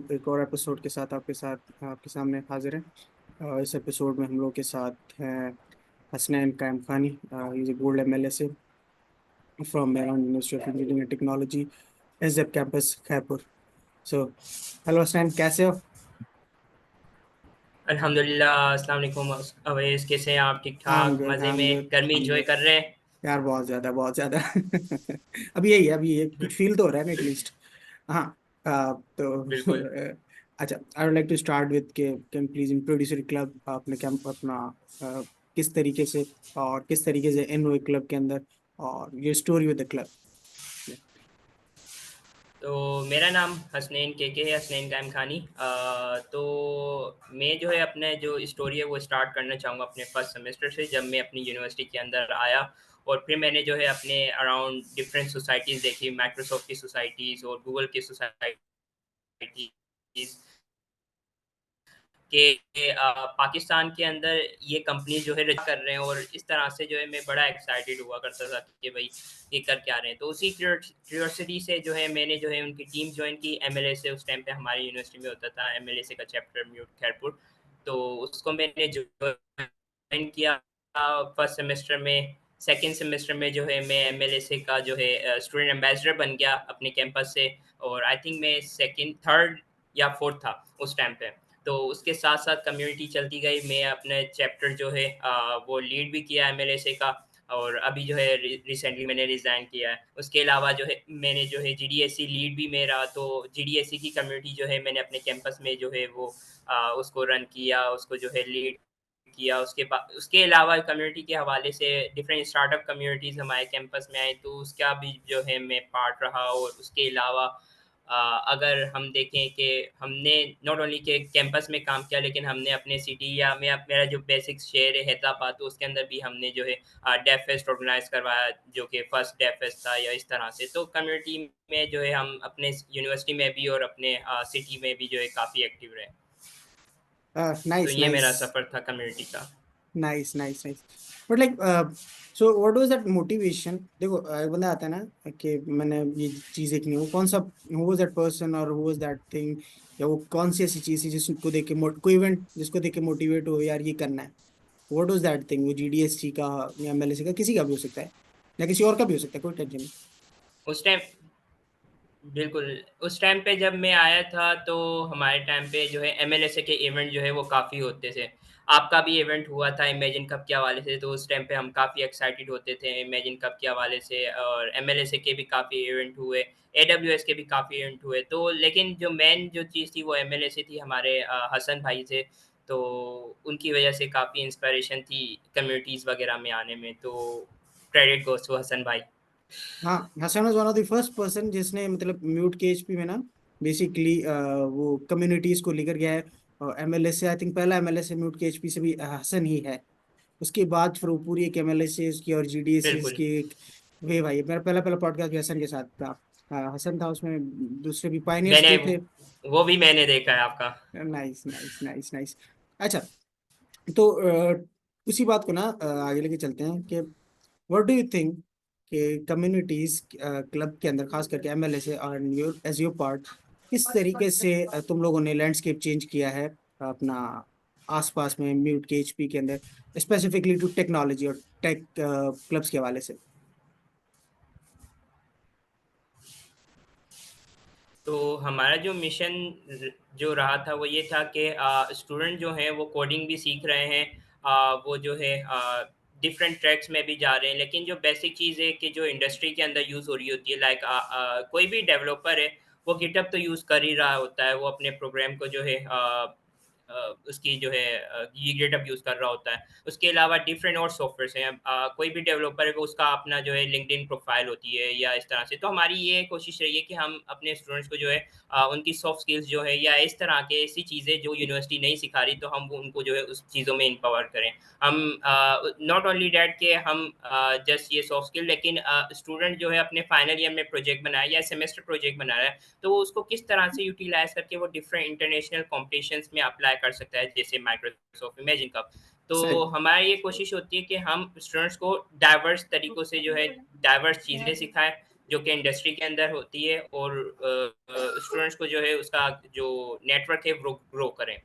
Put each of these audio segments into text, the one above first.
एक और एपिसोड के साथ आपके सामने हाजिर है। इस एपिसोड में हम लोग के साथ हैं Hasnain Qayam Khani. Is a gold MLA से from Meerut university of engineering and technology, एसजेप campus Khairpur. So hello Hasnain, कैसे हो? अल्हम्दुलिल्लाह। अस्सलाम वालेकुम अवैस, कैसे हैं आप? ठीक आई एम ठाक गुड, आई मज़े एम में गुड, गर्मी आई एम एंजॉय गुड। कर रहे हैं? यार बहुत ज्यादा, बहुत ज्यादा। अभी ये कुछ फील तो हो रहा है ना, एटलीस्ट। हाँ। बिल्कुल। तो अच्छा, I would like to start with के can please introduce your club. आपने क्या अपना अ, किस तरीके से और किस तरीके से इन हुए क्लब के अंदर, और your story with the club. तो मेरा नाम हसनैन के है, हसनैन कायम खानी। तो मैं जो है अपने जो स्टोरी है वो स्टार्ट करना चाहूँगा अपने फर्स्ट सेमेस्टर से, जब मैं अपनी यूनिवर्सिटी के अंदर आया। और फिर मैंने जो है अपने अराउंड डिफरेंट सोसाइटीज़ देखी, माइक्रोसॉफ्ट की सोसाइटीज़ और गूगल की सोसाइटीज़ कि पाकिस्तान के अंदर ये कंपनी जो है रन कर रहे हैं। और इस तरह से जो है मैं बड़ा एक्साइटेड हुआ करता था कि भाई ये कर क्या रहे हैं। तो उसी क्यूरियोसिटी से जो है मैंने जो है उनकी टीम ज्वाइन की एमएलए से। उस टाइम पे हमारी यूनिवर्सिटी में होता था एमएलए से का चैप्टर म्यूट खैरपुर। तो उसको मैंने ज्वाइन किया फर्स्ट सेमेस्टर में। सेकेंड सेमेस्टर में जो है मैं एमएलए से का जो है स्टूडेंट एम्बेसडर बन गया अपने कैंपस से। और आई थिंक मैं सेकेंड थर्ड या फोर्थ था उस टाइम पे। तो उसके साथ साथ कम्युनिटी चलती गई। मैं अपने चैप्टर जो है वो लीड भी किया एमएलएसए का। और अभी जो है रिसेंटली मैंने रिज़ाइन किया है। उसके अलावा जो है मैंने जो है जीडीएससी लीड भी मेरा। तो जीडीएससी की कम्युनिटी जो है मैंने अपने कैंपस में जो है वो उसको रन किया, उसको जो है लीड किया। उसके अलावा कम्युनिटी के हवाले से डिफरेंट स्टार्टअप कम्युनिटीज़ हमारे कैंपस में आई, तो उसका भी जो है मैं पार्ट रहा। और उसके अलावा अगर हम देखें कि हमने नॉट ओनली के कैंपस में काम किया, लेकिन हमने अपने सिटी या मेरा जो बेसिक शहर है हैदराबाद, तो उसके अंदर भी हमने जो है डेफ फेस्ट ऑर्गेनाइज करवाया, जो कि फर्स्ट डेफ फेस्ट था। या इस तरह से तो कम्युनिटी में जो है हम अपने यूनिवर्सिटी में भी और अपने सिटी में भी जो है काफ़ी एक्टिव रहे। तो नाइस, ये नाइस, मेरा सफ़र था कम्युनिटी का। Nice, nice, nice. But like, so what was that motivation? देखो, एक बंदा आता है ना कि मैंने ये चीज देखनी है, वो कौन सा, हु वाज दैट पर्सन और हु वाज दैट थिंग, या वो कौन सी ऐसी चीज थी जिसको देख के कोई इवेंट जिसको देख के मोटिवेट हो यार ये करना है। What was that thing? वो जीडीएससी का या एमएलएसी का, किसी का भी हो सकता है, या किसी और का भी हो सकता है, कोई टेंशन नहीं। उस टाइम बिल्कुल, उस टाइम पे जब मैं आया था तो हमारे टाइम पे जो है एमएलएसए के इवेंट जो है वो काफ़ी होते थे। आपका भी इवेंट हुआ था इमेजिन कप के हवाले से, तो उस टाइम पे हम काफ़ी एक्साइटेड होते थे इमेजिन कप के हवाले से। और एमएलएसए के भी काफ़ी इवेंट हुए, एडब्ल्यूएस के भी काफ़ी इवेंट हुए। तो लेकिन जो मेन जो चीज़ थी वो एमएलएसए थी, हमारे हसन भाई थे। तो उनकी वजह से काफ़ी इंस्पिरेशन थी कम्युनिटीज़ वगैरह में आने में। तो क्रेडिट गोज़ टू हसन भाई। हाँ, Hasan was one of the first person जिसने मतलब म्यूट केएचपी में ना बेसिकली वो कम्युनिटीज को लेकर गया है। एमएलए से आई थिंक पहला एमएलए से म्यूट केएचपी से भी हसन ही है। उसके बाद फिर वो पूरी एक एमएलए से की और जीडीएस बिल्कुल। की एक वे भाई। मेरा पहला पहला पॉडकास्ट भी हसन के साथ था। हसन था उसमें, दूसरे भी पाइनियर्स मैंने भी थे। वो भी मैंने देखा है आपका। Nice, nice, nice, nice. अच्छा, तो उसी बात को ना आगे लेके चलते हैं कि व्हाट डू यू थिंक कि कम्युनिटीज क्लब के अंदर, खास करके एमएलए से और योर एज योर पार्ट, किस तरीके से तुम लोगों ने लैंडस्केप चेंज किया है अपना आसपास में म्यूट के एचपी के अंदर, स्पेसिफिकली टू टेक्नोलॉजी और टेक क्लब्स के हवाले से। तो हमारा जो मिशन जो रहा था वो ये था कि स्टूडेंट जो हैं वो कोडिंग भी सीख रहे हैं। वो जो है डिफरेंट ट्रैक्स में भी जा रहे हैं। लेकिन जो बेसिक चीज़ है कि जो इंडस्ट्री के अंदर यूज़ हो रही होती है, लाइक कोई भी डेवलपर है वो गिटहब तो यूज़ कर ही रहा होता है। वो अपने प्रोग्राम को जो है उसकी जो है ये गिटहब यूज़ कर रहा होता है। उसके अलावा डिफरेंट और सॉफ्टवेयर्स हैं। कोई भी डेवलपर है वो उसका अपना जो है लिंक्डइन प्रोफाइल होती है या इस तरह से। तो हमारी ये कोशिश रही है कि हम अपने स्टूडेंट्स को जो है उनकी सॉफ्ट स्किल्स जो है या इस तरह के ऐसी चीज़ें जो यूनिवर्सिटी नहीं सिखा रही, तो हम उनको जो है उस चीज़ों में एम्पावर करें। हम नॉट ओनली डैट कि हम जस्ट ये सॉफ्ट स्किल, लेकिन स्टूडेंट जो है अपने फाइनल ईयर में प्रोजेक्ट बनाए या सेमेस्टर प्रोजेक्ट बना रहा है, तो वो उसको किस तरह से यूटिलाइज करके वो डिफरेंट इंटरनेशनल कॉम्पिटिशन्स में अप्लाई कर सकता है, जैसे माइक्रोसॉफ्ट इमेजिन कप। तो सही। हमारी ये कोशिश होती है कि हम स्टूडेंट्स को डाइवर्स तरीकों से जो है डाइवर्स चीज़ें सिखाएं। जो कि इंडस्ट्री के अंदर होती है, और स्टूडेंट्स को जो है उसका जो नेटवर्क है वो ग्रो करें।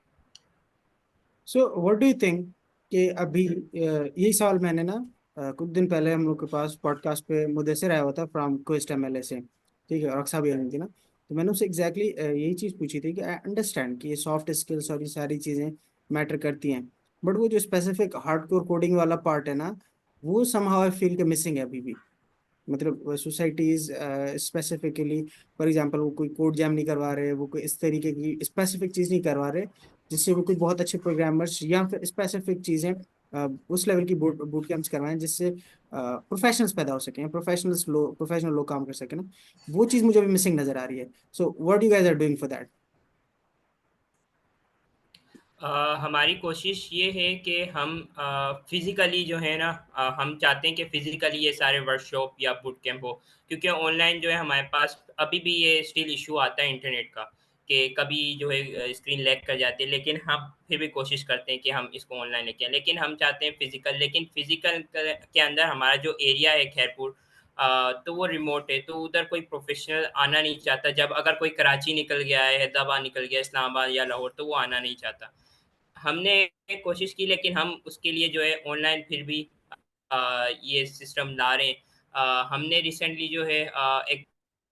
So what do you think कि अभी यही सवाल मैंने ना कुछ दिन पहले हम लोग के पास पॉडकास्ट पे मुदस्सिर आया हुआ था फ्रॉम क्विस्ट एमएलए से, ठीक है, और अक्सा भी आई थी ना। तो मैंने उससे एग्जैक्टली यही चीज़ पूछी थी कि आई अंडरस्टैंड कि ये सॉफ्ट स्किल्स और ये सारी चीज़ें मैटर करती हैं, बट वो जो स्पेसिफिक हार्डकोर कोडिंग वाला पार्ट है ना, वो समहाउ आई फील के मिसिंग है अभी भी। मतलब सोसाइटीज स्पेसिफिकली, फॉर एग्जांपल वो कोई कोड जैम नहीं करवा रहे, वो कोई इस तरीके की स्पेसिफिक चीज़ नहीं करवा रहे जिससे वो कोई बहुत अच्छे प्रोग्रामर्स या फिर स्पेसिफिक चीज़ें उस लेवल की बूट कैंप्स करवाएं जिससे प्रोफेशनल्स पैदा हो सकें, प्रोफेशनल लोग काम कर सकें ना। वो चीज़ मुझे अभी मिसिंग नजर आ रही है। So what you guys are doing for that? हमारी कोशिश ये है कि हम फिज़िकली जो है ना, हम चाहते हैं कि फिज़िकली ये सारे वर्कशॉप या बूट कैंप हो, क्योंकि ऑनलाइन जो है हमारे पास अभी भी ये स्टिल इशू आता है इंटरनेट का, कि कभी जो है स्क्रीन लैग कर जाती है, लेकिन हम फिर भी कोशिश करते हैं कि हम इसको ऑनलाइन लेके आएं, लेकिन हम चाहते हैं फिज़िकल। लेकिन फिज़िकल के अंदर हमारा जो एरिया है खैरपुर, तो वो रिमोट है, तो उधर कोई प्रोफेशनल आना नहीं चाहता। जब अगर कोई कराची निकल गया है, हैदराबाद निकल गया, इस्लामाबाद या लाहौर, तो वो आना नहीं चाहता। हमने कोशिश की, लेकिन हम उसके लिए जो है ऑनलाइन फिर भी ये सिस्टम ला रहे हैं। हमने रिसेंटली जो है एक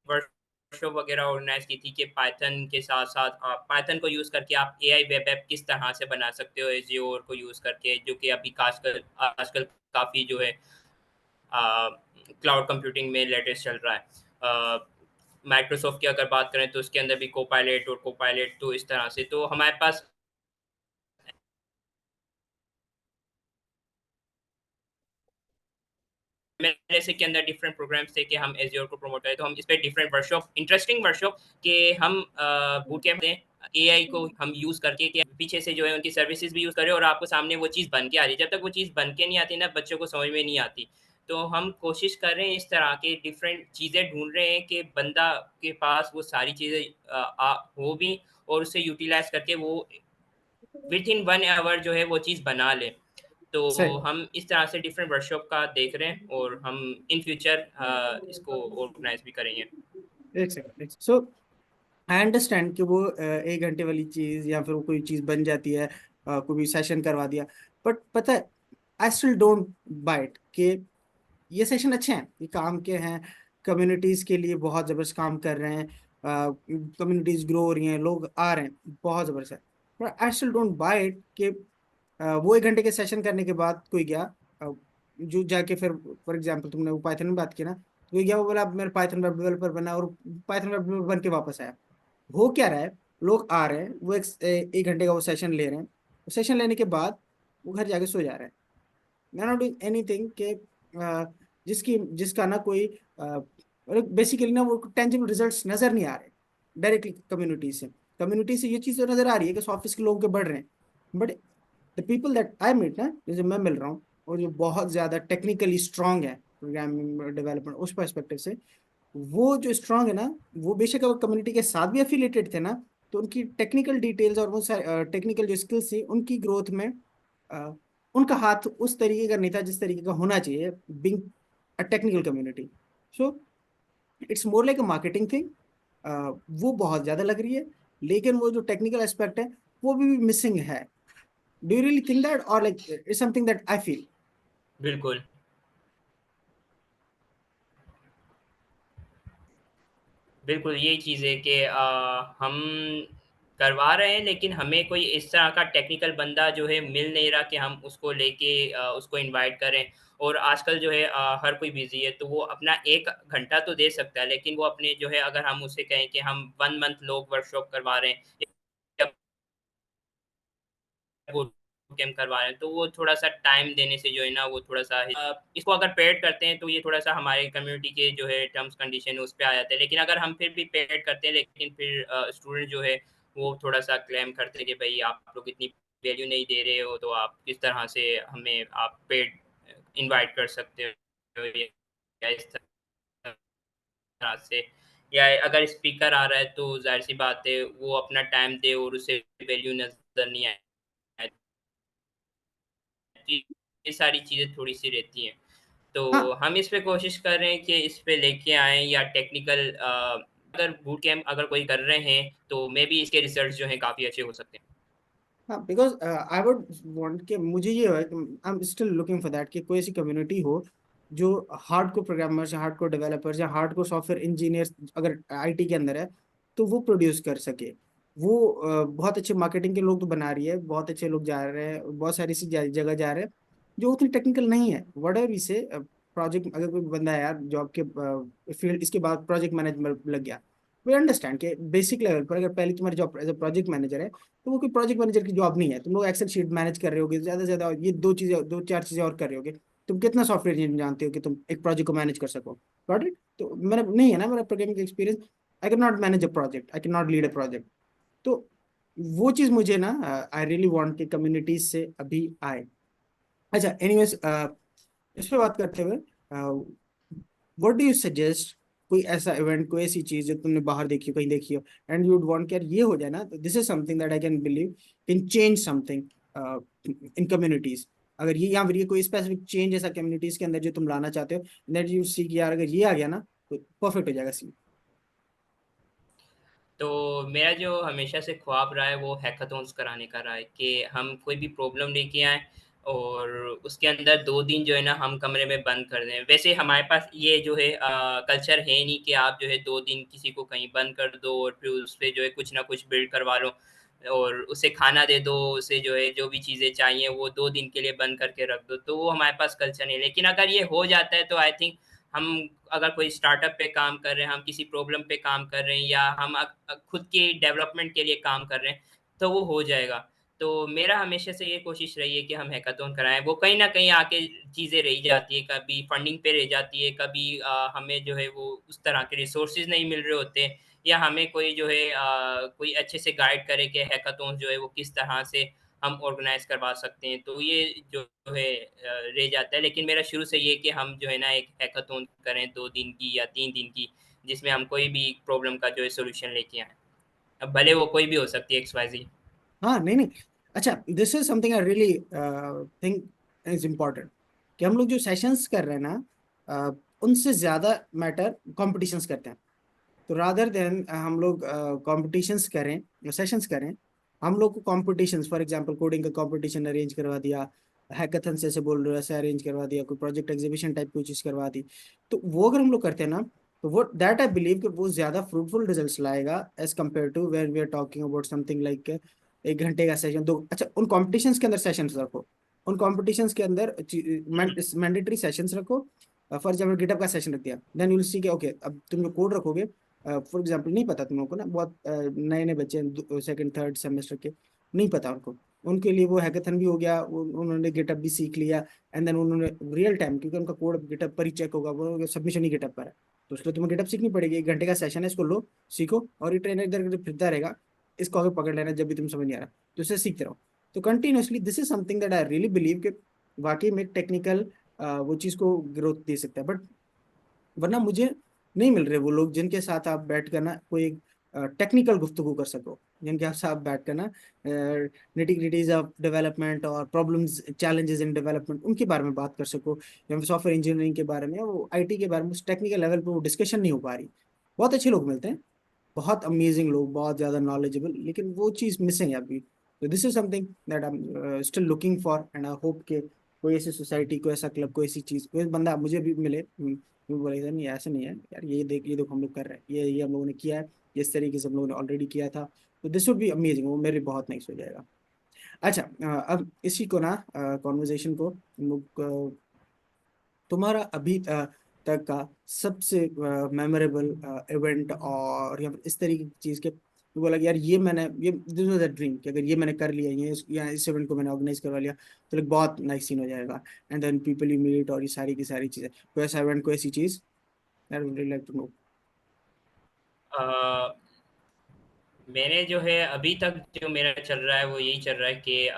वर्कशॉप वगैरह ऑर्गेनाइज की थी कि पाइथन के साथ साथ पाइथन को यूज़ करके आप एआई वेब ऐप किस तरह से बना सकते हो एज़्योर को यूज़ करके, जो कि अभी आजकल आजकल काफ़ी जो है क्लाउड कंप्यूटिंग में लेटेस्ट चल रहा है। माइक्रोसॉफ्ट की अगर बात करें तो उसके अंदर भी कोपायलट और कोपायलट, तो इस तरह से तो हमारे पास एमएलएसए के अंदर डिफरेंट प्रोग्राम्स थे कि हम एज़्योर को प्रमोट करें, तो हम इस पे डिफरेंट वर्कशॉप, इंटरेस्टिंग वर्कशॉप के हम बूट कैंप दें एआई को हम यूज़ करके, कि पीछे से जो है उनकी सर्विसेज भी यूज़ करें और आपको सामने वो चीज़ बन के आ रही है। जब तक वो चीज़ बन के नहीं आती ना, बच्चों को समझ में नहीं आती। तो हम कोशिश कर रहे हैं इस तरह के डिफरेंट चीज़ें ढूँढ रहे हैं कि बंदा के पास वो सारी चीज़ें हो भी, और उसे यूटिलाइज़ करके वो विथिन 1 आवर जो है वो चीज़ बना ले। तो सही। हम इस तरह से डिफरेंट वर्कशॉप का देख रहे हैं, और हम इन फ्यूचर इसको ऑर्गेनाइज भी करेंगे। एक सेकंड। सो आई अंडरस्टैंड कि वो 1 घंटे वाली चीज या फिर वो कोई चीज बन जाती है, कोई भी सेशन करवा दिया, बट पता है आई स्टिल डोंट बाइट कि ये सेशन अच्छे हैं, ये काम के हैं, कम्युनिटीज के लिए बहुत जबरदस्त काम कर रहे हैं, कम्युनिटीज ग्रो हो रही हैं, लोग आ रहे हैं, बहुत जबरदस्त है। But I still don't bite कि वो 1 घंटे के सेशन करने के बाद कोई गया, जो जाके फिर फॉर एग्जाम्पल तुमने वो पाइथन में बात की ना, तो कोई गया वो बोला अब मेरा पाइथन वेब डेवलपर बना और पाइथन वेब डेवलपर बन के वापस आया। हो क्या रहा है, लोग आ रहे हैं, वो 1 घंटे का वो सेशन ले रहे हैं, सेशन लेने के बाद वो घर जाके सो जा रहे हैं, मैं नॉट डूइंग एनीथिंग के जिसकी जिसका ना कोई बेसिकली ना वो टेंजिबल रिजल्ट्स नजर नहीं आ रहे डायरेक्टली कम्युनिटी से ये चीज तो नजर आ रही है कि सॉफ्ट स्किल लोगों के बढ़ रहे हैं, but the people that I meet ना, जैसे मैं मिल रहा हूँ और जो बहुत ज्यादा टेक्निकली स्ट्रांग है प्रोग्रामिंग डेवलपमेंट उस पर्सपेक्टिव से, वो जो स्ट्रांग है ना, वो बेशक अगर कम्युनिटी के साथ भी एफिलिएटेड थे ना, तो उनकी टेक्निकल डिटेल्स और वो टेक्निकल जो स्किल्स थी उनकी ग्रोथ में अ, उनका हाथ उस तरीके का नहीं था जिस तरीके का होना चाहिए being a technical community. So it's more like a marketing thing, वो बहुत ज्यादा लग रही है, लेकिन वो जो टेक्निकल एस्पेक्ट है वो भी मिसिंग है। Do you really think that और like it's something that I feel? बिल्कुल, बिल्कुल यही चीज़ है कि हम करवा रहे हैं, लेकिन हमें कोई इस तरह का टेक्निकल बंदा जो है मिल नहीं रहा कि हम उसको लेके उसको इनवाइट करें। और आजकल जो है हर कोई बिज़ी है, तो वो अपना 1 घंटा तो दे सकता है, लेकिन वो अपने जो है अगर हम उससे कहें कि हम 1 मंथ लोग वर्कशॉप करवा रहे हैं या वो कैंप करवा रहे हैं, तो वो थोड़ा-सा टाइम देने से जो है ना वो थोड़ा-सा इसको अगर पेड करते हैं तो ये थोड़ा-सा हमारे कम्युनिटी के जो है टर्म्स कंडीशन उस पे आ जाता है। लेकिन अगर हम फिर भी पेड करते हैं, लेकिन फिर स्टूडेंट जो है वो थोड़ा-सा क्लेम करते हैं कि भई आप लोग इतनी वैल्यू नहीं दे रहे हो, तो आप किस तरह से हमें आप पेड इनवाइट कर सकते हो या इस तरह से। या अगर स्पीकर आ रहा है तो ज़ाहिर-सी बात है वो अपना टाइम दे और उसे वैल्यू नज़र नहीं आए। ये सारी चीज़ें थोड़ी-सी रहती हैं। तो हाँ हम इस पे कोशिश कर रहे हैं कि इस पे लेके आएँ या टेक्निकल अगर बूट कैंप अगर कोई कर रहे हैं, तो मे बी इसके रिज़ल्ट्स जो हैं काफ़ी अच्छे हो सकते हैं। हाँ, बिकॉज आई वुड वांट कि मुझे ये है कि I am still looking for that कि कोई ऐसी कम्युनिटी हो जो हार्डकोर प्रोग्रामर्स या हार्डकोर डेवलपर्स या हार्डकोर सॉफ्टवेयर इंजीनियर्स अगर आईटी के अंदर है तो वो प्रोड्यूस कर सके। वो बहुत अच्छे मार्केटिंग के लोग तो बना रही है, बहुत अच्छे लोग जा रहे हैं, बहुत सारी सी जगह जा रहे हैं जो उतनी टेक्निकल नहीं है। वट एवर से प्रोजेक्ट अगर कोई बंदा है यार जॉब के फील्ड इसके बाद प्रोजेक्ट मैनेजमेंट लग गया, वी अंडरस्टैंड कि बेसिक लेवल पर अगर पहले तुम्हारी job as a project manager है तो वो कोई प्रोजेक्ट मैनेजर की जॉब नहीं है। तुम लोग एक्सेल शीट मैनेज कर रहे होगे, ज्यादा से ज्यादा ये दो चीजें, दो चार चीजें और कर रहे होगे। तुम कितना सॉफ्टवेयर इंजीनियर जानते हो कि तुम एक प्रोजेक्ट को मैनेज कर सको? Got it? तो मेरा नहीं है ना, मेरा programming experience. I can not manage a project, I can not lead a project. तो वो चीज मुझे ना आई रियली वांट कि कम्युनिटीज से अभी आए। अच्छा, एनीवेज, इस पे बात करते हुए व्हाट डू यू सजेस्ट? कोई ऐसा इवेंट, कोई ऐसी चीज जो तुमने बाहर देखी हो, कहीं देखी हो, एंड यू वुड वांट कि यार ये हो जाए ना, this is something that I can believe can change something in communities. अगर ये या फिर ये कोई स्पेसिफिक चेंज ऐसा कम्युनिटीज के अंदर जो तुम लाना चाहते हो, दैट यू सी कि यार अगर ये आ गया ना तो परफेक्ट हो जाएगा सीन। तो मेरा जो हमेशा से ख्वाब रहा है वो हैकाथॉन्स कराने का रहा है कि हम कोई भी प्रॉब्लम लेके आएँ और उसके अंदर 2 दिन जो है ना हम कमरे में बंद कर दें। वैसे हमारे पास ये जो है कल्चर है नहीं कि आप जो है 2 दिन किसी को कहीं बंद कर दो और फिर उस पे जो है कुछ ना कुछ बिल्ड करवा लो और उसे खाना दे दो, उसे जो है जो भी चीज़ें चाहिए वो 2 दिन के लिए बंद करके रख दो। तो वो हमारे पास कल्चर नहीं है। लेकिन अगर ये हो जाता है तो आई थिंक हम अगर कोई स्टार्टअप पे काम कर रहे हैं, हम किसी प्रॉब्लम पे काम कर रहे हैं या हम खुद के डेवलपमेंट के लिए काम कर रहे हैं, तो वो हो जाएगा। तो मेरा हमेशा से ये कोशिश रही है कि हम हैकाथॉन कराएँ। वो कहीं न कहीं आके चीज़ें रह जाती है, कभी फंडिंग पे रह जाती है, कभी हमें जो है वो उस तरह के रिसोर्सेज़ नहीं मिल रहे होते या हमें कोई जो है कोई अच्छे से गाइड करे कि हैकाथॉन जो है वो किस तरह से हम ऑर्गेनाइज़ करवा सकते हैं। तो ये जो है रह जाता है। लेकिन मेरा शुरू से ये है कि हम जो है ना एक हैकाथॉन करें 2 दिन की या 3 दिन की, जिसमें हम कोई भी प्रॉब्लम का जो है सॉल्यूशन लेके आएँ। अब भले वो कोई भी हो सकती है एक्स-वाई-ज़ेड। हाँ, नहीं नहीं। अच्छा, this is something I really think is important कि हम लोग जो सेशंस कर रहे हैं ना, उनसे ज्यादा मैटर कॉम्पिटिशन्स करते हैं। तो रादर देन हम लोग कॉम्पिटिशन्स करें, सेशंस करें, हम लोग को कॉम्पिटिशन्स, फॉर एग्जांपल कोडिंग का कॉम्पिटिशन अरेंज करवा दिया, हैकाथन से ऐसे बोल रहे हो ऐसे अरेंज करवा दिया, कोई प्रोजेक्ट एग्जीबिशन टाइप कोई चीज करवा दी। तो वो अगर हम लोग करते हैं ना, तो वो दैट आई बिलीव कि वो ज्यादा फ्रूटफुल रिजल्ट्स लाएगा as compare to where we are talking about something like 1 घंटे का सेशन, दो। अच्छा, उन कॉम्पिटिशन्स के अंदर सेशंस रखो, उन कॉम्पिटिशन्स के अंदर मैंडेटरी सेशंस रखो। फॉर एग्जाम्पल गिटअप का सेशन रख दिया, देन यू विल सी कि ओके अब तुम जो कोड रखोगे, फॉर एग्जाम्पल नहीं पता तुम लोगों को ना, बहुत नए नए बच्चे हैं सेकंड थर्ड सेमेस्टर के, नहीं पता उनको, उनके लिए वो हैकाथन भी हो गया, उन्होंने गिटअप भी सीख लिया। एंड देन उन्होंने रियल टाइम, क्योंकि उनका कोड गिटअप पर ही चेक होगा, वो सबमिशन ही गिटअप पर है, तो उसके लिए तुम्हें गिटअप सीखनी पड़ेगी। 1 घंटे का सेशन है, इसको लो, सीखो, और ये ट्रेनर इधर उधर फिरता रहेगा, इसको आगे पकड़ लेना जब भी तुम समझ नहीं आ रहा, तो इसे सीखते रहो। तो continuously this is something that I really believe कि वाकई में टेक्निकल वो चीज को ग्रोथ दे सकता है। बट वरना मुझे नहीं मिल रहे वो लोग जिनके साथ आप बैठ कर ना कोई टेक्निकल गुफ्तगू कर सको, जिनके साथ बैठ कर ना निटी ग्रिटीज ऑफ डेवलपमेंट और प्रॉब्लम्स चैलेंजेस इन डेवलपमेंट उनके बारे में बात कर सको, या फिर सॉफ्टवेयर इंजीनियरिंग के बारे में, वो आईटी के बारे में उस टेक्निकल लेवल पे वो डिस्कशन नहीं हो पा रही। बहुत अच्छे लोग मिलते हैं, बहुत अमेजिंग लोग, बहुत ज्यादा नॉलेजेबल, लेकिन वो चीज मिसिंग है अभी। तो this is something that I am still looking for, and I hope के कोई ऐसी सोसाइटी, कोई ऐसा क्लब, कोई ऐसी चीज, कोई बंदा मुझे भी मिले, वो बोलेगा नहीं ऐसे नहीं है यार, ये देख, ये देखो हम लोग कर रहे हैं, ये हम लोगों ने किया है, इस तरीके से हम लोगों ने ऑलरेडी किया था। तो दिस वुड बी अमेजिंग, वो मेरे बहुत नाइस हो जाएगा। अच्छा, अब इसी को ना, कॉन्वर्जेशन को हम लोग तुम्हारा अभी तक का सबसे मेमोरेबल इवेंट, और या फिर इस तरीके की चीज के तो बोला कि यार ये मैंने, ये दिस वाज अ ड्रीम कि अगर ये मैंने कर लिया, ये या इस इवेंट को मैंने ऑर्गेनाइज करवा लिया तो लाइक बहुत नाइस सीन हो जाएगा। And then people you meet, और ये सारी की सारी चीजें, कोई ऐसा इवेंट, कोई ऐसी चीज, I would really like to know. अ, मैंने जो है अभी तक जो मेरा चल रहा है वो यही चल रहा है कि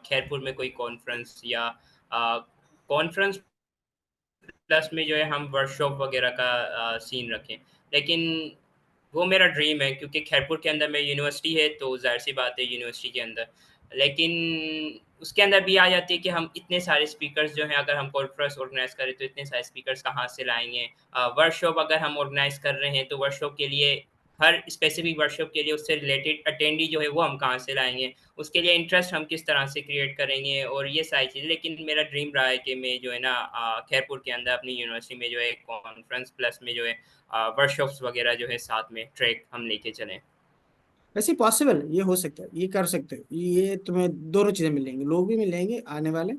खैरपुर में कोई कॉन्फ्रेंस या कॉन्फ्रेंस प्लस में जो है हम वर्कशॉप वगैरह का सीन रखें। लेकिन वो मेरा ड्रीम है क्योंकि खैरपुर के अंदर में यूनिवर्सिटी है तो ज़ाहिर सी बात है यूनिवर्सिटी के अंदर लेकिन उसके अंदर भी आ जाती है कि हम इतने सारे स्पीकर्स जो हैं, अगर हम कॉन्फ्रेंस ऑर्गेनाइज़ करें तो इतने सारे स्पीकर्स कहाँ से लाएँगे? वर्कशॉप अगर हम ऑर्गेनाइज़ कर रहे हैं तो वर्कशॉप के लिए हर स्पेसिफिक वर्कशॉप के लिए उससे रिलेटेड अटेंडी जो है वो हम कहाँ से लाएँगे? उसके लिए इंटरेस्ट हम किस तरह से क्रिएट करेंगे और ये सारी चीज़ें। लेकिन मेरा ड्रीम रहा है कि मैं जो है ना खैरपुर के अंदर अपनी यूनिवर्सिटी में जो है कॉन्फ्रेंस प्लस में जो है वर्कशॉप्स वगैरह जो है साथ में ट्रैक हम लेके चलें। वैसे पॉसिबल, ये हो सकता है, ये कर सकते हो, ये तुम्हें दोनों चीजें मिल जाएंगी, लोग भी मिल जाएंगे आने वाले,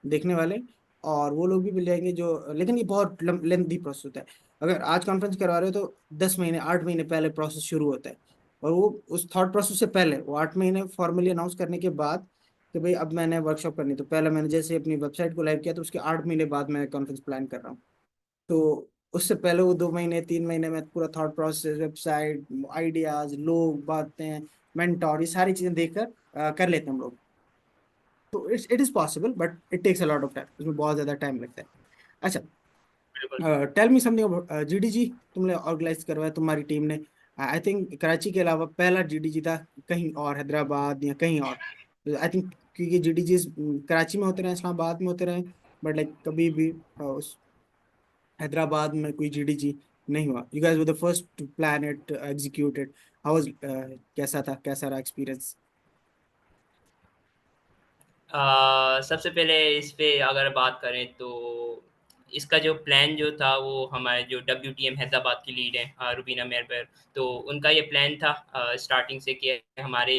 देखने वाले, और वो लोग भी मिल जाएंगे जो, लेकिन ये बहुत लेंथी प्रोसेस होता है। अगर आज कॉन्फ्रेंस करवा रहे हो तो 10 महीने 8 महीने पहले प्रोसेस शुरू होता है, और वो उस थॉट प्रोसेस से पहले वो 8 महीने फॉर्मली अनाउंस करने के बाद कि भाई अब मैंने वर्कशॉप करनी, तो पहले मैंने जैसे अपनी वेबसाइट को लाइव किया तो उसके 8 महीने बाद मैं कॉन्फ्रेंस प्लान कर रहा हूँ। तो उससे पहले वो 2 महीने 3 महीने में पूरा थॉट प्रोसेस, वेबसाइट, आइडियाज, लोग, बातें, मेंटोर, ये सारी चीजें देखकर कर लेते हैं हम लोग। तो it is possible, but it takes a lot of time, उसमें बहुत ज्यादा टाइम लगता है। अच्छा, बिल्कुल। Tell me something about GDG, तुमने ऑर्गेनाइज करवाया तुम्हारी टीम ने। आई थिंक कराची के अलावा पहला जीडीजी था, कहीं और हैदराबाद या कहीं और, आई थिंक, क्योंकि जीडीजी कराची में होते रहे, इस्लामाबाद में होते रहे, बट लाइक कभी भी हैदराबाद में कोई जीडीजी नहीं हुआ। You guys were the first to plan it, execute it. How was, कैसा था, कैसा रहा एक्सपीरियंस? सबसे पहले इस पे अगर बात करें तो इसका जो प्लान जो था वो हमारे जो डब्ल्यूटीएम हैदराबाद की लीड है रुबीना मेहरपर, तो उनका ये प्लान था स्टार्टिंग से कि हमारे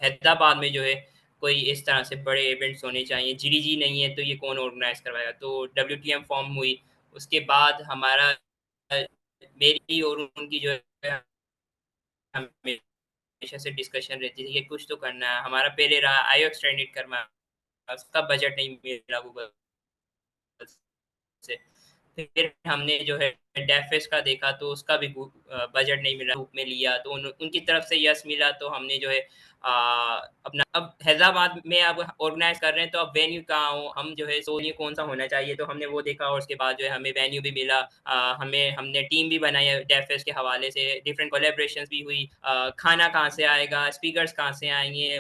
हैदराबाद में जो है कोई इस तरह से बड़े इवेंट्स होने चाहिए। जीडीजी नहीं है तो ये कौन ऑर्गेनाइज करवाएगा, तो डब्ल्यूटीएम फॉर्म हुई। उसके बाद हमारा मेरी और उनकी जो है हमेशा से डिस्कशन रहती थी कि कुछ तो करना है। हमारा पहले रहा आईओ एक्सटेंडेड करना, उसका बजट नहीं मिला गूगल से। फिर हमने जो है डेफेस का देखा तो उसका भी बजट नहीं मिला, रूप में लिया तो उनकी तरफ से यस मिला, तो हमने जो है अपना अब हैदराबाद में अब ऑर्गेनाइज कर रहे हैं तो अब वेन्यू कहाँ हो, हम जो है सोनिए कौन सा होना चाहिए, तो हमने वो देखा और उसके बाद जो है हमें वेन्यू भी मिला। हमें हमने टीम भी बनाई है डेफेस के हवाले से, डिफरेंट कोलेब्रेशंस भी हुई। खाना कहाँ से आएगा, स्पीकर्स कहाँ से आएंगे,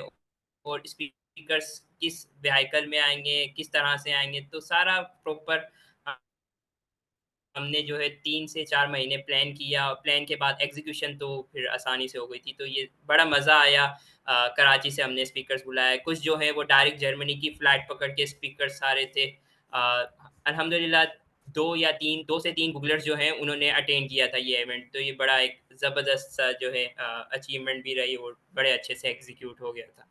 और स्पीकर्स किस व्हीकल में आएंगे, किस तरह से आएंगे, तो सारा प्रॉपर हमने जो है 3 से 4 महीने प्लान किया। प्लान के बाद एग्ज़ीक्यूशन तो फिर आसानी से हो गई थी। तो ये बड़ा मज़ा आया। कराची से हमने स्पीकर्स बुलाए। कुछ जो है वो डायरेक्ट जर्मनी की फ़्लाइट पकड़ के स्पीकर्स सारे थे। अल्हम्दुलिल्लाह 2 से 3 गूगलर्स जो हैं उन्होंने अटेंड किया था ये इवेंट। तो ये बड़ा एक ज़बरदस्त सा जो है अचीवमेंट भी रही और बड़े अच्छे से एग्ज़ीक्यूट हो गया था।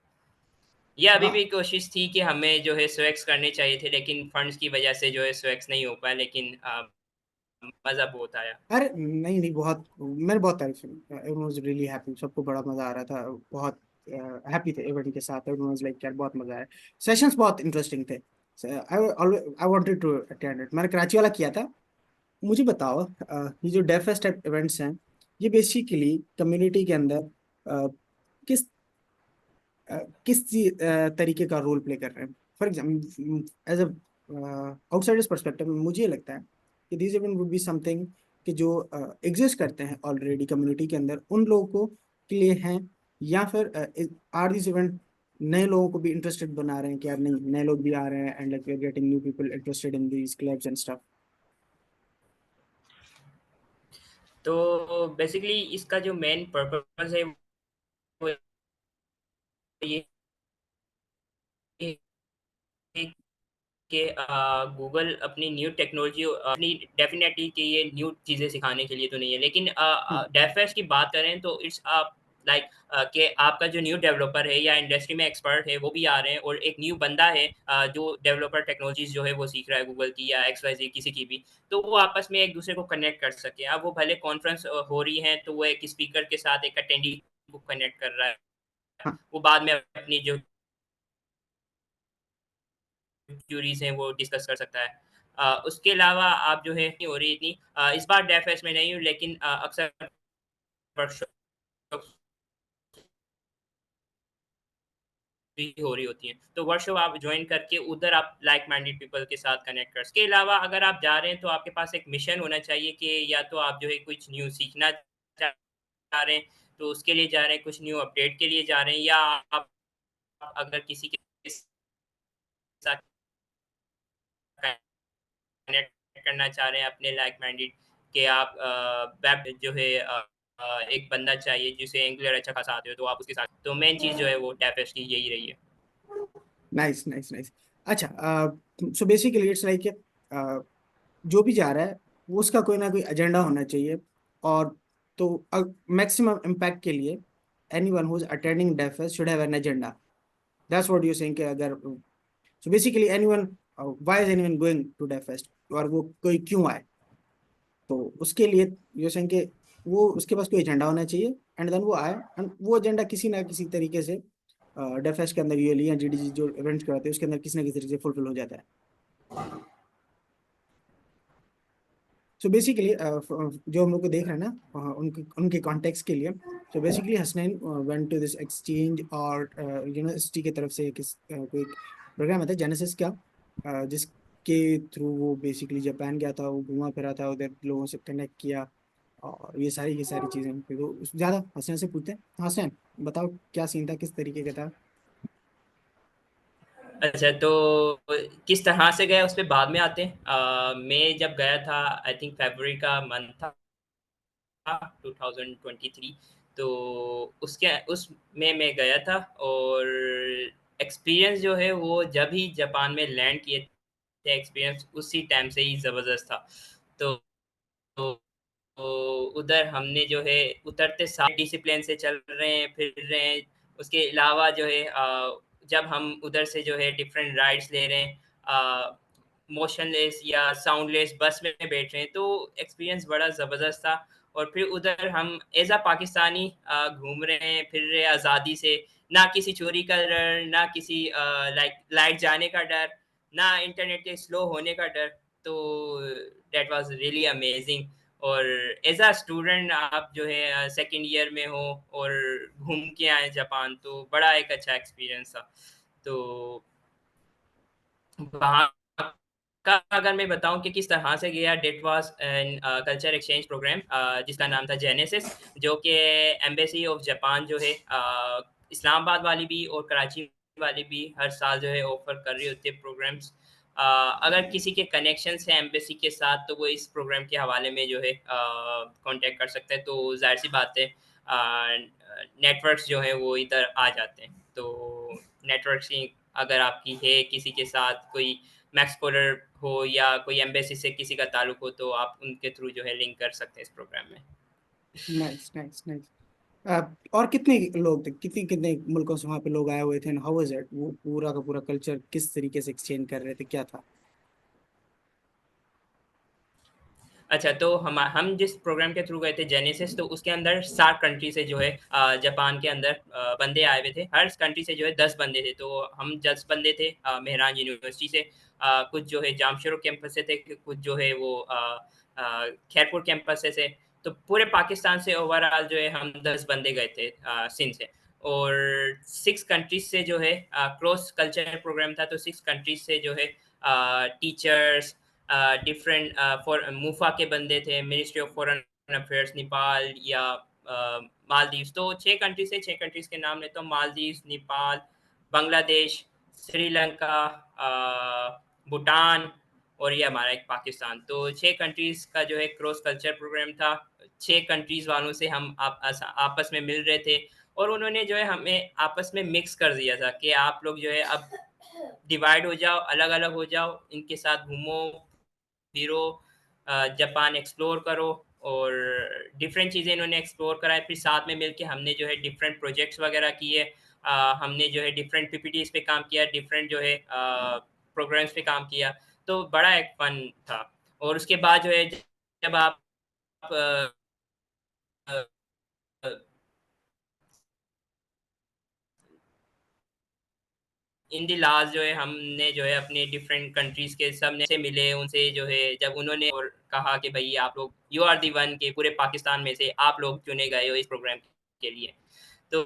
ये अभी भी हाँ। कोशिश थी कि हमें जो है स्वेग्स करने चाहिए थे, लेकिन फंड्स की वज़ह से जो है स्वेग्स नहीं हो पाया, लेकिन मज़ा बहुत आया। अरे नहीं नहीं, बहुत, मैंने बहुत तारीफ सुनी, एवरीवन वाज रियली हैप्पी, सबको बड़ा मजा आ रहा था, बहुत हैप्पी थे इवेंट के साथ, एवरीवन वाज लाइक यार बहुत मजा आया, सेशंस बहुत इंटरेस्टिंग थे। I wanted to attend it, मैंने कराची वाला किया था। मुझे बताओ, ये जो डेफेस्ट टाइप इवेंट्स हैं, ये बेसिकली कम्युनिटी के अंदर किस तरीके का रोल प्ले कर रहे हैं? For example, as outsiders perspective में मुझे ये लगता है कि this event would be something कि जो एग्जिस्ट करते हैं ऑलरेडी कम्युनिटी के अंदर उन लोगों को के लिए हैं, या फिर आर दिस इवेंट नए लोगों को भी इंटरेस्टेड बना रहे हैं कि यार नहीं, नए लोग भी आ रहे हैं and like we are getting new people interested in these clubs and stuff. तो बेसिकली इसका जो मेन पर्पस है वो ये है कि गूगल अपनी न्यू टेक्नोलॉजी अपनी डेफिनेटली कि ये न्यू चीज़ें सिखाने के लिए तो नहीं है, लेकिन डेफएस की बात करें तो इट्स लाइक कि आपका जो न्यू डेवलपर है या इंडस्ट्री में एक्सपर्ट है वो भी आ रहे हैं, और एक न्यू बंदा है जो डेवलपर टेक्नोलॉजीज जो है वो सीख रहा है गूगल की या एक्स वाई जी किसी की भी, तो वो आपस में एक दूसरे को कनेक्ट कर सके। अब वो भले कॉन्फ्रेंस हो रही है तो वो एक स्पीकर के साथ एक अटेंडी को कनेक्ट कर रहा है, हाँ। वो बाद में अपनी जो क्यूरीज हैं वो डिस्कस कर सकता है। उसके अलावा आप जो है नहीं हो रही इतनी इस बार डेफएस में नहीं हूँ, लेकिन अक्सर वर्कशॉप भी हो रही होती हैं। तो वर्कशॉप आप जॉइन करके उधर आप लाइक माइंडेड पीपल के साथ कनेक्ट कर इसके अलावा अगर आप जा रहे हैं तो आपके पास एक मिशन होना चाहिए कि या तो आप जो है कुछ न्यू सीखना चाह रहे हैं, तो उसके लिए जा रहे हैं, कुछ न्यू अपडेट के लिए जा रहे हैं या आप अगर किसी के साथ कनेक्ट करना चाह रहे हैं अपने लाइक माइंडेड कि आप वेब जो है एक बंदा चाहिए जिसे एंगुलर अच्छा खासा आते हो तो आप उसके साथ तो मेन चीज़ जो है वो टैपेस्ट की यही रही है। Nice nice nice. अच्छा, सो बेसिकली इट्स लाइक जो भी जा रहा है वो उसका कोई ना कोई एजेंडा होना चाहिए। और तो मैक्सिमम इम्पैक्ट के लिए anyone who is attending Dev should have an agenda. That's what you saying कि अगर so basically anyone, why is anyone going to DevFest, और वो कोई क्यों आए, तो उसके लिए यू सेइंग कि वो उसके पास कोई एजेंडा होना चाहिए एंड देन वो आए, एंड वो एजेंडा किसी ना किसी तरीके से डेफ फेस्ट के अंदर यूएली या जीडीजी जो इवेंट्स कराते हैं उसके अंदर किसी ना किसी तरीके से फुलफिल हो जाता है। सो बेसिकली जो हम लोग को देख रहे हैं ना, उनके उनके कॉन्टेक्स्ट के लिए, so basically Hasnain went to this exchange और यूनिवर्सिटी की तरफ से कोई प्रोग्राम आता है जेनेसिस का, जिसके थ्रू वो बेसिकली जापान गया था, वो घूमा फिरा था, उधर लोगों से कनेक्ट किया और ये सारी चीज़ें। फिर तो ज़्यादा हसनैन से पूछते हैं, हसनैन बताओ क्या सीन था, किस तरीके का था। अच्छा, तो किस तरह से गए उस पे बाद में आते हैं। मैं जब गया था आई थिंक फरवरी का मंथ था 2023। तो उसके उसमें मैं गया था और एक्सपीरियंस जो है वो जब ही जापान में लैंड किए थे एक्सपीरियंस उसी टाइम से ही ज़बरदस्त था। तो तो उधर हमने जो है उतरते साथ डिसिप्लिन से चल रहे हैं, फिर रहे हैं। उसके अलावा जो है जब हम उधर से जो है डिफरेंट राइड्स ले रहे हैं मोशनलेस या साउंडलेस बस में बैठ रहे हैं, तो एक्सपीरियंस बड़ा ज़बरदस्त था। और फिर उधर हम एज़ अ पाकिस्तानी घूम रहे हैं, फिर रहे हैं आज़ादी से, ना किसी चोरी का डर, ना किसी लाइक लाइट जाने का डर, ना इंटरनेट के स्लो होने का डर। तो दैट वाज़ रियली अमेज़िंग। और एज़ अ स्टूडेंट आप जो है सेकंड ईयर में हो और घूम के आए जापान, तो बड़ा एक अच्छा एक्सपीरियंस था। तो वहाँ का अगर मैं बताऊँ कि किस तरह से गया, that was an culture exchange program जिसका नाम था जेनेसिस, जो कि एम्बेसी ऑफ जापान जो है इस्लामाबाद वाली भी और कराची वाली भी हर साल जो है ऑफ़र कर रही होती है प्रोग्राम्स। अगर किसी के कनेक्शंस हैं एम्बेसी के साथ, तो वो इस प्रोग्राम के हवाले में जो है कॉन्टैक्ट कर सकते हैं। तो ज़ाहिर-सी बात है नेटवर्क्स जो हैं वो इधर आ जाते हैं। तो नेटवर्किंग अगर आपकी है किसी के साथ, कोई मैक्स स्कॉलर हो या कोई एम्बेसी से किसी का ताल्लुक हो, तो आप उनके थ्रू जो है लिंक कर सकते हैं इस प्रोग्राम में। Nice nice nice. और कितने लोग थे, कितने कितने मुल्कों से वहाँ पे लोग आए हुए थे, हाउ वाज इट, वो पूरा का पूरा कल्चर किस तरीके से एक्सचेंज कर रहे थे, क्या था। अच्छा, तो हम जिस प्रोग्राम के थ्रू गए थे जेनेसिस, तो उसके अंदर 7 कंट्री से जो है जापान के अंदर बंदे आए हुए थे। हर कंट्री से जो है 10 बंदे थे। तो हम 10 बंदे थे मेहरान यूनिवर्सिटी से। कुछ जो है जामशोरो कैंपस से थे, कुछ जो है वो खैरपुर कैंपस से थे। तो पूरे पाकिस्तान से ओवरऑल जो है हम 10 बंदे गए थे सिंध से। और 6 कंट्रीज़ से जो है क्रॉस कल्चरल प्रोग्राम था, तो 6 कंट्रीज़ से जो है टीचर्स डिफरेंट फॉर मूफा के बंदे थे, ministry of foreign affairs Nepal या मालदीव्स। तो 6 कंट्री से 6 कंट्रीज़ के नाम लेता हूँ, मालदीव्स, नेपाल, बांग्लादेश, श्रीलंका, भूटान और ये हमारा एक पाकिस्तान। तो 6 कंट्रीज़ का जो है क्रॉस कल्चर प्रोग्राम था। 6 कंट्रीज़ वालों से हम आपस में मिल रहे थे और उन्होंने जो है हमें आपस में मिक्स कर दिया था कि आप लोग जो है अब डिवाइड हो जाओ, अलग-अलग हो जाओ, इनके साथ घूमो, फिरो, जापान एक्सप्लोर करो। और डिफरेंट चीज़ें इन्होंने एक्सप्लोर कराई। फिर साथ में मिलके हमने जो है डिफरेंट प्रोजेक्ट्स वगैरह किए। हमने जो है डिफरेंट पीपीटीज़ पे काम किया, डिफरेंट जो है प्रोग्राम्स पे काम किया। तो बड़ा एक फन था। और उसके बाद जो है जब आप अ अ इन द लास्ट जो है हमने जो है अपने डिफरेंट कंट्रीज़ के सब ने से मिले, उनसे जो है जब उन्होंने और कहा कि भई आप लोग यू आर द वन के पूरे पाकिस्तान में से आप लोग चुने गए हो इस प्रोग्राम के लिए। तो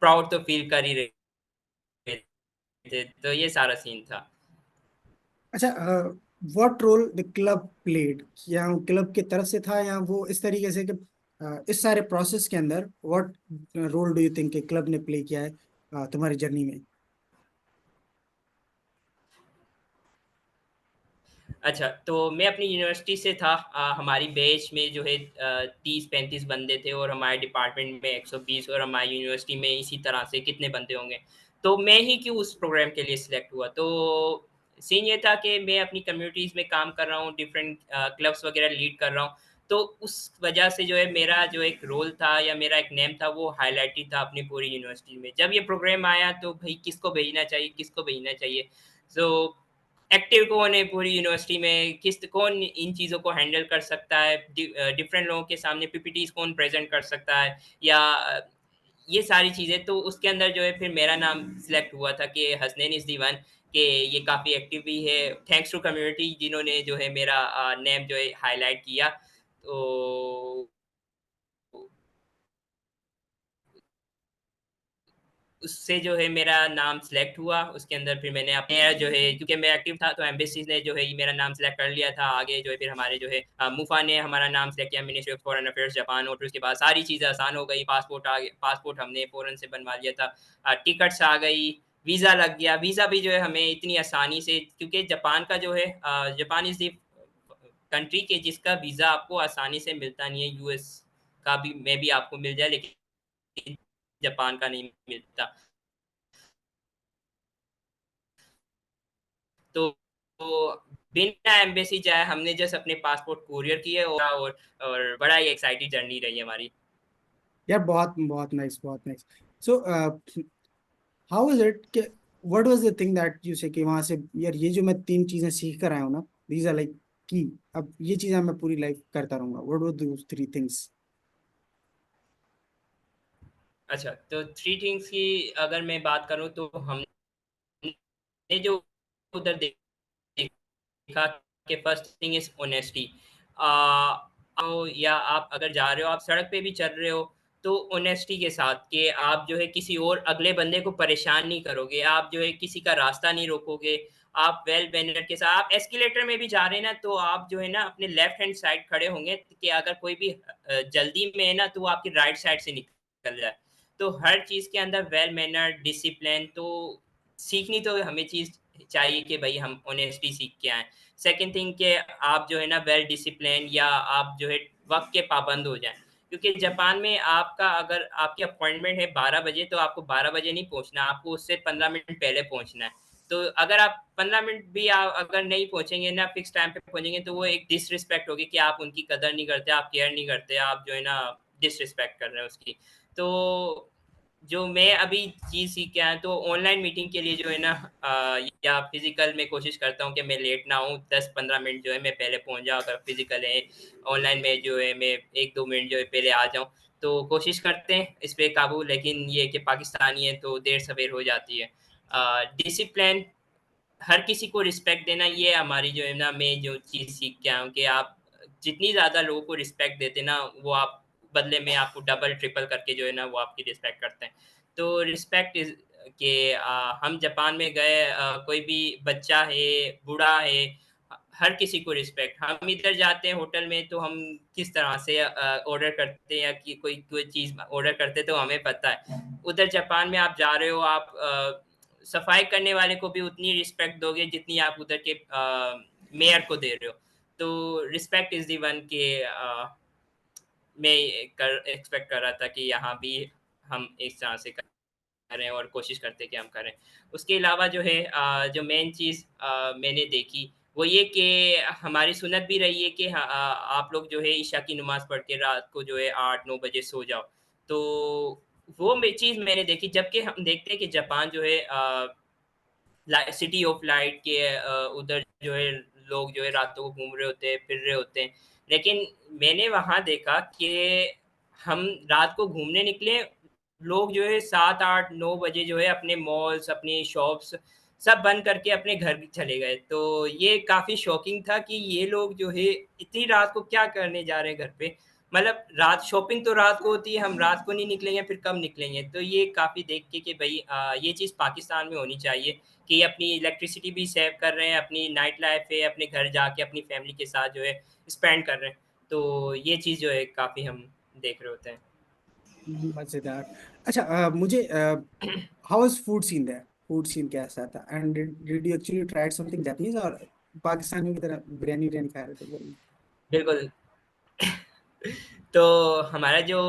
प्राउड तो फ़ील कर ही रहे थे, तो ये सारा सीन था। अच्छा, what role the club played, या क्लब की तरफ से था, या वो इस तरीके से कि इस सारे प्रोसेस के अंदर what role do you think club ने प्ले किया है तुम्हारी जर्नी में? अच्छा, तो मैं अपनी यूनिवर्सिटी से था, हमारी बैच में जो है 30-35 बंदे थे, और हमारे डिपार्टमेंट में 120, और हमारी यूनिवर्सिटी में इसी तरह से कितने बंदे होंगे। तो मैं ही क्यों उस प्रोग्राम के लिए सिलेक्ट हुआ, तो सीन ये था कि मैं अपनी कम्युनिटीज़ में काम कर रहा हूँ, डिफरेंट क्लब्स वगैरह लीड कर रहा हूँ। तो उस वजह से जो है मेरा जो एक रोल था या मेरा एक नेम था वो हाईलाइटेड था अपनी पूरी यूनिवर्सिटी में। जब ये प्रोग्राम आया तो भाई किसको भेजना चाहिए, किसको भेजना चाहिए। सो एक्टिव कौन है पूरी यूनिवर्सिटी में, किस कौन इन चीज़ों को हैंडल कर सकता है, डिफरेंट लोगों के सामने पीपीटीज कौन प्रेजेंट कर सकता है, या ये सारी चीज़ें। तो उसके अंदर जो है फिर मेरा नाम सिलेक्ट हुआ था कि हसनैन इज़ दी वन, कि ये काफ़ी एक्टिव भी है, थैंक्स टू कम्युनिटी जिन्होंने जो है मेरा नेम जो है हाईलाइट किया। तो उससे जो है मेरा नाम सिलेक्ट हुआ, उसके अंदर फिर मैंने अपने जो है, क्योंकि मैं एक्टिव था तो एम्बेसी ने जो है ये मेरा नाम सेलेक्ट कर लिया था। आगे जो है फिर हमारे जो है मुफा ने हमारा नाम सेलेक्ट किया, ministry of foreign affairs Japan, और फिर उसके बाद सारी चीज़ें आसान हो गई। पासपोर्ट आ गया, पासपोर्ट हमने फ़ौरन से बनवा लिया था, टिकट्स आ गई, वीज़ा लग गया। वीज़ा भी जो है हमें इतनी आसानी से, क्योंकि जापान का जो है जापान इज़ द कंट्री के जिसका वीज़ा आपको आसानी से मिलता नहीं है। यूएस का भी मे बी आपको मिल जाए, लेकिन जापान का नहीं मिलता। तो बिना एम्बेसी जाए हमने जस्ट अपने पासपोर्ट कोरियर किए, और बड़ा ही एक्साइटिंग जर्नी रही है हमारी। यार बहुत बहुत नाइस, बहुत nice. So how is it कि what was the thing that you say कि वहां से, यार ये जो मैं तीन चीजें सीख कर आया हूँ ना, दीज आर लाइक की, अब ये चीजें मैं पूरी लाइफ करता रहूंगा, what were those three things? अच्छा, तो थ्री थिंग्स की अगर मैं बात करूँ तो हमने जो उधर देखा कि फर्स्ट थिंग इज ऑनेस्टी। या आप अगर जा रहे हो, आप सड़क पे भी चल रहे हो, तो ऑनेस्टी के साथ कि आप जो है किसी और अगले बंदे को परेशान नहीं करोगे, आप जो है किसी का रास्ता नहीं रोकोगे। आप वेल मैनर्ड के साथ, आप एस्केलेटर में भी जा रहे हैं ना, तो आप जो है ना अपने लेफ्ट हैंड साइड खड़े होंगे, कि अगर कोई भी जल्दी में है ना तो वो आपकी राइट साइड से निकल जाए। तो हर चीज़ के अंदर वेल मैनर्ड, डिसिप्लिन, तो सीखनी तो हमें चीज़ चाहिए कि भाई हम ऑनेस्टी सीख के आएँ। सेकंड थिंग कि आप जो है ना वेल डिसिप्लिन, या आप जो है वक़्त के पाबंद हो जाएँ। क्योंकि जापान में आपका अगर आपकी अपॉइंटमेंट है 12 बजे, तो आपको 12 बजे नहीं पहुँचना, आपको उससे 15 मिनट पहले पहुँचना है। तो अगर आप 15 मिनट भी अगर नहीं पहुँचेंगे ना, फिक्स टाइम पे पहुँचेंगे, तो वो एक डिसरिस्पेक्ट होगी कि आप उनकी कदर नहीं करते, आप केयर नहीं करते, आप जो है ना डिसरिस्पेक्ट कर रहे हैं उसकी। तो जो मैं अभी चीज़ सीख के आया, तो ऑनलाइन मीटिंग के लिए जो है ना या फिज़िकल में कोशिश करता हूँ कि मैं लेट ना आऊँ, 10-15 मिनट जो है मैं पहले पहुँच जाऊँ। अगर फिज़िकल है, ऑनलाइन में जो है मैं 1-2 मिनट जो है पहले आ जाऊँ। तो कोशिश करते हैं इस पे काबू, लेकिन ये है कि पाकिस्तानी है तो देर-सवेर हो जाती है। डिसिप्लिन, हर किसी को रिस्पेक्ट देना, ये हमारी जो है ना मैं जो चीज़ सीख के आया हूँ, कि आप जितनी ज़्यादा लोगों को रिस्पेक्ट देते ना, वो आप बदले में आपको डबल ट्रिपल करके जो है ना वो आपकी रिस्पेक्ट करते हैं। तो रिस्पेक्ट इज़ कि हम जापान में गए, कोई भी बच्चा है, बूढ़ा है, हर किसी को रिस्पेक्ट। हम इधर जाते हैं होटल में तो हम किस तरह से ऑर्डर करते हैं, या कि कोई कोई चीज़ ऑर्डर करते हैं तो हमें पता है। उधर जापान में आप जा रहे हो, आप सफाई करने वाले को भी उतनी रिस्पेक्ट दोगे जितनी आप उधर के मेयर को दे रहे हो। तो रिस्पेक्ट इज़ दी वन के मैं कर एक्सपेक्ट कर रहा था कि यहाँ भी हम इस तरह से करें, और कोशिश करते हैं कि हम करें। उसके अलावा जो है जो मेन चीज़ मैंने देखी वो ये कि हमारी सुन्नत भी रही है कि आप लोग जो है इशा की नमाज़ पढ़ के रात को जो है 8-9 बजे सो जाओ। तो वो चीज़ मैंने देखी, जबकि हम देखते हैं कि जापान जो है सिटी ऑफ लाइट के उधर जो है लोग जो है रातों को घूम रहे होते हैं, फिर रहे होते हैं। लेकिन मैंने वहाँ देखा कि हम रात को घूमने निकले, लोग जो है 7, 8, 9 बजे जो है अपने मॉल्स, अपनी शॉप्स सब बंद करके अपने घर भी चले गए। तो ये काफ़ी शॉकिंग था कि ये लोग जो है इतनी रात को क्या करने जा रहे हैं घर पे। मतलब रात शॉपिंग तो रात को होती है, हम रात को नहीं निकलेंगे फिर कब निकलेंगे? तो ये काफ़ी देख के कि भाई ये चीज़ पाकिस्तान में होनी चाहिए कि अपनी इलेक्ट्रिसिटी भी सेव कर रहे हैं, अपनी नाइट लाइफ है, अपने घर जाके अपनी फैमिली के साथ जो है स्पेंड कर रहे हैं। तो ये चीज़ जो है काफ़ी हम देख रहे होते हैं। मजेदार। अच्छा, मुझे how is food scene there? Food scene कैसा था? And did you actually tried something Japanese, और पाकिस्तानी की तरह बिरयानी बिरयानी खा रहे थे बोल? बिल्कुल। तो हमारा जो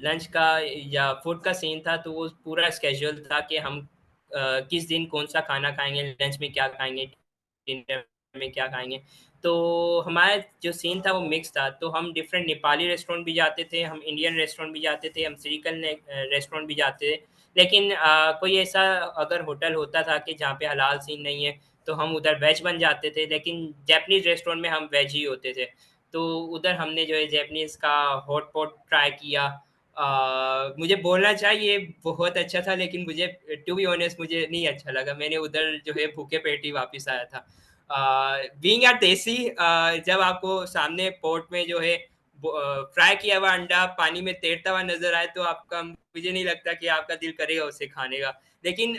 लंच का या फूड का सीन था, तो वो पूरा स्केड्यूल था कि हम किस दिन कौन सा खाना खाएंगे, लंच में क्या खाएंगे, डिनर में क्या खाएंगे। तो हमारा जो सीन था वो मिक्स था, तो हम डिफरेंट नेपाली रेस्टोरेंट भी जाते थे, हम इंडियन रेस्टोरेंट भी जाते थे, हम श्रीकल रेस्टोरेंट भी जाते थे। लेकिन कोई ऐसा अगर होटल होता था कि जहाँ पे हलाल सीन नहीं है, तो हम उधर वेज बन जाते थे, लेकिन जैपनीज रेस्टोरेंट में हम वेज ही होते थे। तो उधर हमने जो है जैपनीज़ का हॉट पॉट ट्राई किया। मुझे बोलना चाहिए बहुत अच्छा था, लेकिन मुझे टू बी ऑनेस्ट मुझे नहीं अच्छा लगा। मैंने उधर जो है भूखे पेट ही वापस आया था। बीइंग अ देसी, जब आपको सामने पॉट में जो है फ्राई किया हुआ अंडा पानी में तैरता हुआ नज़र आए, तो आपका मुझे नहीं लगता कि आपका दिल करेगा उसे खाने का। लेकिन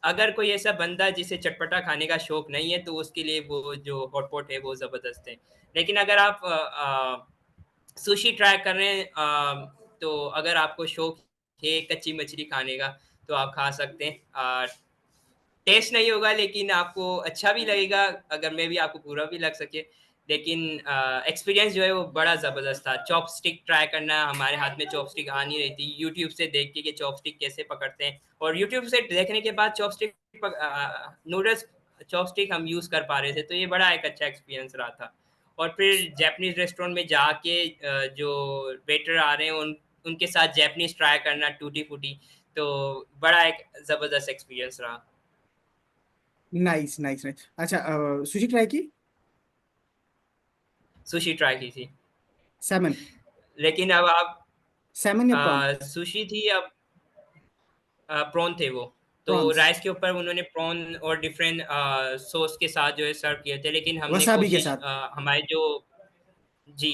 अगर कोई ऐसा बंदा जिसे चटपटा खाने का शौक नहीं है, तो उसके लिए वो जो हॉटपॉट है वो ज़बरदस्त है। लेकिन अगर आप सुशी ट्राई कर रहे हैं, तो अगर आपको शौक है कच्ची मछली खाने का, तो आप खा सकते हैं। टेस्ट नहीं होगा, लेकिन आपको अच्छा भी लगेगा, अगर मे बी आपको बुरा भी लग सके। लेकिन एक्सपीरियंस जो है वो बड़ा ज़बरदस्त था। चॉपस्टिक ट्राई करना, हमारे हाथ में चॉपस्टिक आ नहीं रही थी, यूट्यूब से देख के कि चॉपस्टिक कैसे पकड़ते हैं, और यूट्यूब से देखने के बाद चॉपस्टिक नूडल्स चॉपस्टिक हम यूज़ कर पा रहे थे, तो ये बड़ा एक अच्छा एक्सपीरियंस रहा था। और फिर जैपनीज रेस्टोरेंट में जाके जो वेटर आ रहे हैं उनके साथ जैपनीज ट्राई करना टूटी फूटी, तो बड़ा एक ज़बरदस्त एक्सपीरियंस रहा। Nice nice nice. अच्छा, सुशी ट्राई की? सुशी ट्राई की थी। सैमन? लेकिन अब आप सैमन या प्रॉन? सुशी थी, अब प्रॉन थे वो। तो प्रॉन्स? राइस के ऊपर उन्होंने प्रॉन और डिफरेंट सॉस के साथ जो है सर्व किए थे, लेकिन हमने वसाबी के कोशिश साथ? हमारे जो जी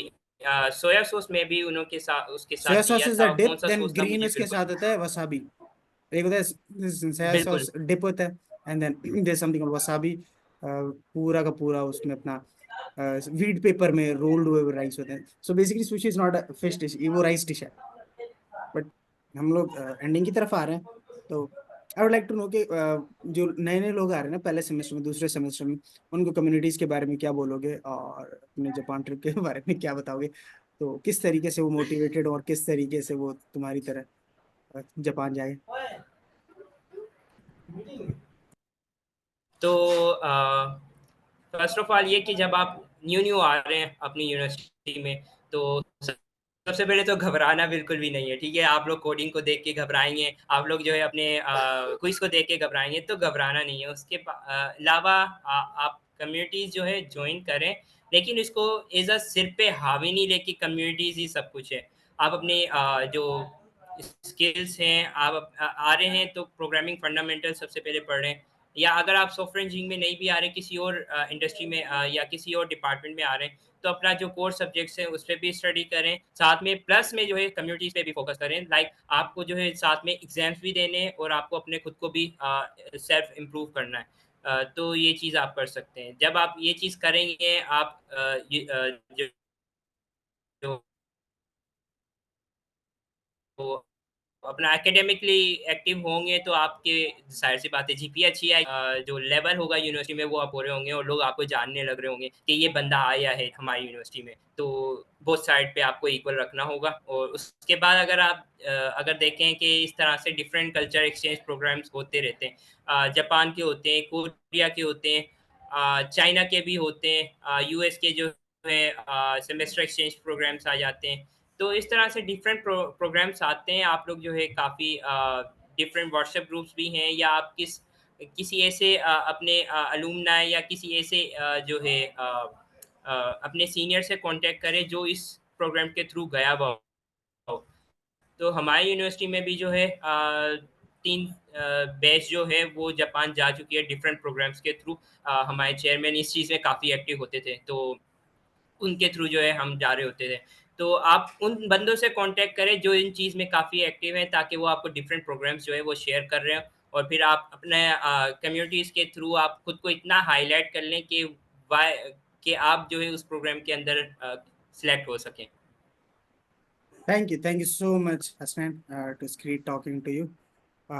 सोया सॉस में भी उन्होंने साथ उसके सोया साथ सॉस दिया इज द था, कौन डिप, सा देन सॉस था ग्रीन मुझे उसके बिल्कुल साथ होता है वसाबी। एक होता है सोया बिल्कुल सॉस डिप होता है, and then there something wasabi. पूरा का पूरा उसमें अपना व्हीट पेपर में रोल्ड हुए राइस होते हैं। So basically sushi is not a fish dish, वो राइस डिश है। बट हम लोग एंडिंग की तरफ आ रहे हैं, तो I would like to know कि जो नए नए लोग आ रहे हैं ना पहले सेमेस्टर में, दूसरे सेमेस्टर में, उनको कम्युनिटीज के बारे में क्या बोलोगे, और अपने जापान ट्रिप के बारे में क्या बताओगे? तो किस तरीके से वो मोटिवेटेड, और किस तरीके से वो तुम्हारी तरह जापान जाए? तो फर्स्ट ऑफ ऑल ये कि जब आप न्यू न्यू आ रहे हैं अपनी यूनिवर्सिटी में, तो सबसे पहले तो घबराना बिल्कुल भी नहीं है, ठीक है? आप लोग कोडिंग को देख के घबराएंगे, आप लोग जो है अपने क्विज को देख के घबराएंगे, तो घबराना नहीं है। उसके अलावा आप कम्युनिटीज जो है ज्वाइन करें, लेकिन इसको एज अ सिर पे हावी नहीं लेके कम्युनिटीज ही सब कुछ है। आप अपने जो स्किल्स हैं, आप आ रहे हैं तो प्रोग्रामिंग फंडामेंटल सबसे पहले पढ़ रहे हैं, या अगर आप सॉफ्टवेयर इंजीनियरिंग में नहीं भी आ रहे, किसी और इंडस्ट्री में या किसी और डिपार्टमेंट में आ रहे हैं, तो अपना जो कोर सब्जेक्ट्स हैं उस पर भी स्टडी करें, साथ में प्लस में जो है कम्युनिटीज पे भी फोकस करें। लाइक आपको जो है साथ में एग्जाम्स भी देने हैं, और आपको अपने खुद को भी सेल्फ इम्प्रूव करना है। तो ये चीज़ आप कर सकते हैं। जब आप ये चीज़ करेंगे, आप जो जो अपना एकेडमिकली एक्टिव होंगे, तो आपके ज़ाहिर सी बात है जीपीए अच्छी आएगी। जो लेवल होगा यूनिवर्सिटी में वो आप हो रहे होंगे, और लोग आपको जानने लग रहे होंगे कि ये बंदा आया है हमारी यूनिवर्सिटी में। तो बोथ साइड पे आपको इक्वल रखना होगा। और उसके बाद अगर आप अगर देखें कि इस तरह से डिफरेंट कल्चर एक्सचेंज प्रोग्राम्स होते रहते हैं। जापान के होते हैं, कोरिया के होते हैं, चाइना के भी होते हैं, यूएस के जो है सेमेस्टर एक्सचेंज प्रोग्राम्स आ जाते हैं। तो इस तरह से डिफरेंट प्रोग्राम्स आते हैं। आप लोग जो है काफ़ी डिफरेंट व्हाट्सएप ग्रुप्स भी हैं, या आप किसी ऐसे अपने अलुमनाई या किसी ऐसे जो है अपने सीनियर से कांटेक्ट करें जो इस प्रोग्राम के थ्रू गया हुआ हो। तो हमारी यूनिवर्सिटी में भी जो है 3 बैच जो है वो जापान जा चुकी है डिफरेंट प्रोग्राम्स के थ्रू। हमारे चेयरमैन इस चीज़ में काफ़ी एक्टिव होते थे, तो उनके थ्रू जो है हम जा रहे होते थे। तो आप उन बंदों से कांटेक्ट करें जो इन चीज़ में काफ़ी एक्टिव हैं, ताकि वो आपको डिफरेंट प्रोग्राम्स जो है वो शेयर कर रहे हैं, और फिर आप अपने कम्युनिटीज़ के थ्रू आप खुद को इतना हाईलाइट कर लें कि वाई कि आप जो है उस प्रोग्राम के अंदर सिलेक्ट हो सकें। Thank you so much, Hasnan. It was great talking to you.